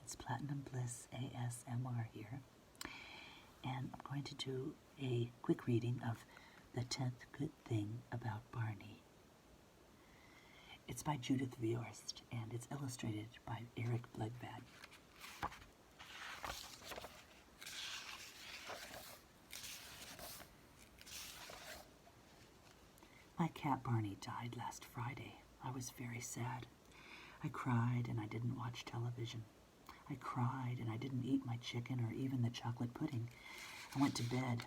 It's Platinum Bliss ASMR here, and I'm going to do a quick reading of The 10th Good Thing About Barney. It's by Judith Viorst, and it's illustrated by Eric Blegvad. My cat Barney died last Friday. I was very sad. I cried and I didn't watch television. I cried and I didn't eat my chicken or even the chocolate pudding. I went to bed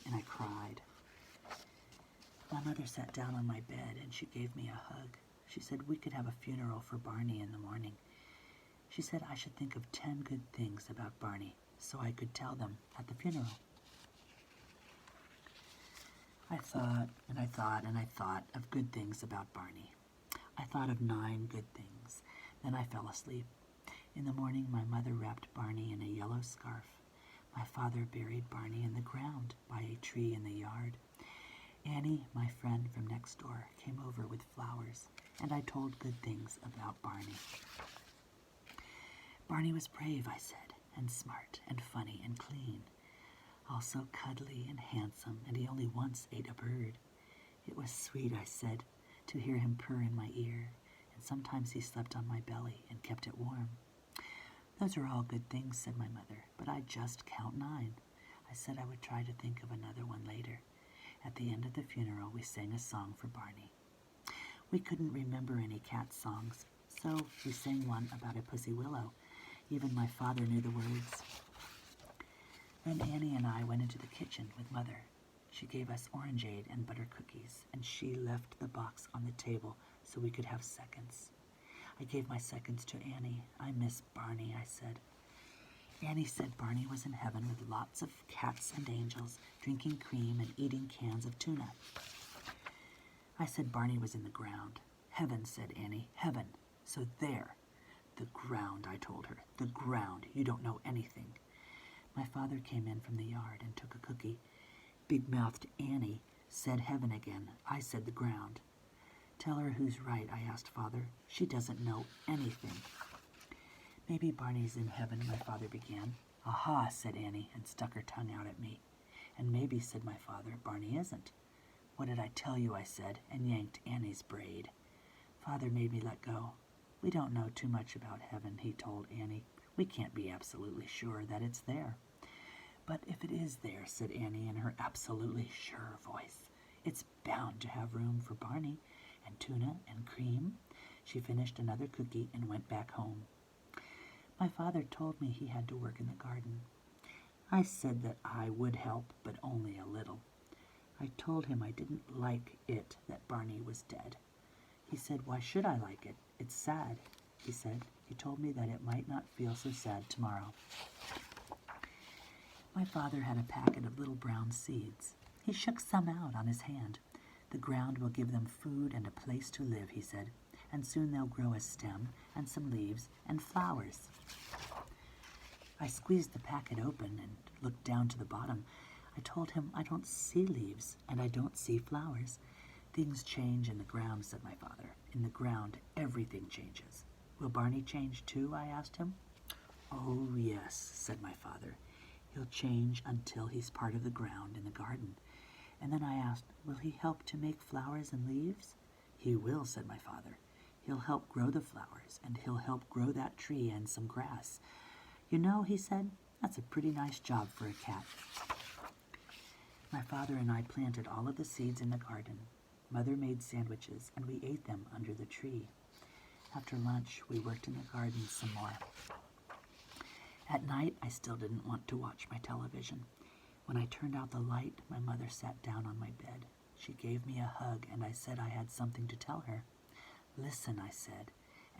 and I cried. My mother sat down on my bed and she gave me a hug. She said we could have a funeral for Barney in the morning. She said I should think of 10 good things about Barney so I could tell them at the funeral. I thought and I thought and I thought of good things about Barney. I thought of 9 good things. Then I fell asleep. In the morning, my mother wrapped Barney in a yellow scarf. My father buried Barney in the ground by a tree in the yard. Annie, my friend from next door, came over with flowers, and I told good things about Barney. Barney was brave, I said, and smart and funny and clean. Also cuddly and handsome, and he only once ate a bird. It was sweet, I said, to hear him purr in my ear, and sometimes he slept on my belly and kept it warm. Those are all good things, said my mother, but I just count 9. I said I would try to think of another one later. At the end of the funeral, we sang a song for Barney. We couldn't remember any cat songs, so we sang one about a pussy willow. Even my father knew the words. Then Annie and I went into the kitchen with Mother. She gave us orangeade and butter cookies, and she left the box on the table so we could have seconds. I gave my seconds to Annie. I miss Barney, I said. Annie said Barney was in heaven with lots of cats and angels, drinking cream and eating cans of tuna. I said Barney was in the ground. Heaven, said Annie, heaven. So there. The ground, I told her. The ground. You don't know anything. My father came in from the yard and took a cookie. Big-mouthed Annie said heaven again. I said the ground. Tell her who's right, I asked Father. She doesn't know anything. Maybe Barney's in heaven, my father began. Aha, said Annie, and stuck her tongue out at me. And maybe, said my father, Barney isn't. What did I tell you, I said, and yanked Annie's braid. Father made me let go. We don't know too much about heaven, he told Annie. We can't be absolutely sure that it's there. But if it is there, said Annie in her absolutely sure voice, it's bound to have room for Barney, and tuna and cream. She finished another cookie and went back home. My father told me he had to work in the garden. I said that I would help, but only a little. I told him I didn't like it that Barney was dead. He said, why should I like it? It's sad, he said. He told me that it might not feel so sad tomorrow. My father had a packet of little brown seeds. He shook some out on his hand. The ground will give them food and a place to live, he said, and soon they'll grow a stem and some leaves and flowers. I squeezed the packet open and looked down to the bottom. I told him I don't see leaves and I don't see flowers. Things change in the ground, said my father. In the ground, everything changes. Will Barney change too? I asked him. Oh, yes, said my father. He'll change until he's part of the ground in the garden. And then I asked, will he help to make flowers and leaves? He will, said my father. He'll help grow the flowers, and he'll help grow that tree and some grass. You know, he said, that's a pretty nice job for a cat. My father and I planted all of the seeds in the garden. Mother made sandwiches, and we ate them under the tree. After lunch, we worked in the garden some more. At night, I still didn't want to watch my television. When I turned out the light, my mother sat down on my bed. She gave me a hug, and I said I had something to tell her. Listen, I said,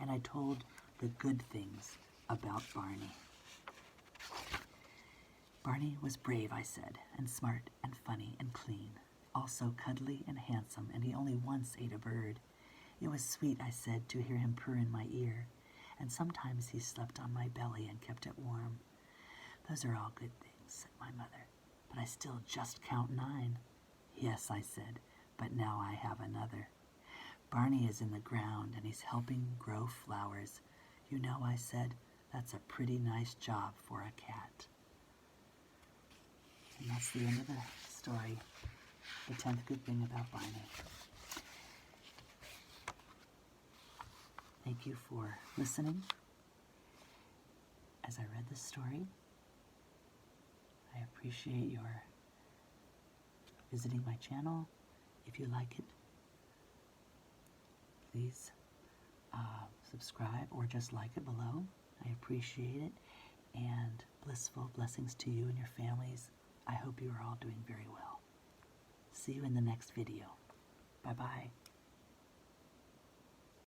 and I told the good things about Barney. Barney was brave, I said, and smart and funny and clean, also cuddly and handsome, and he only once ate a bird. It was sweet, I said, to hear him purr in my ear, and sometimes he slept on my belly and kept it warm. Those are all good things, said my mother, but I still just count 9. Yes, I said, but now I have another. Barney is in the ground, and he's helping grow flowers. You know, I said, That's a pretty nice job for a cat. And that's the end of the story. The 10th good thing about Barney. Thank you for listening as I read this story. I appreciate your visiting my channel. If you like it, please subscribe or just like it below. I appreciate it, and blissful blessings to you and your families. I hope you are all doing very well. See you in the next video. Bye-bye.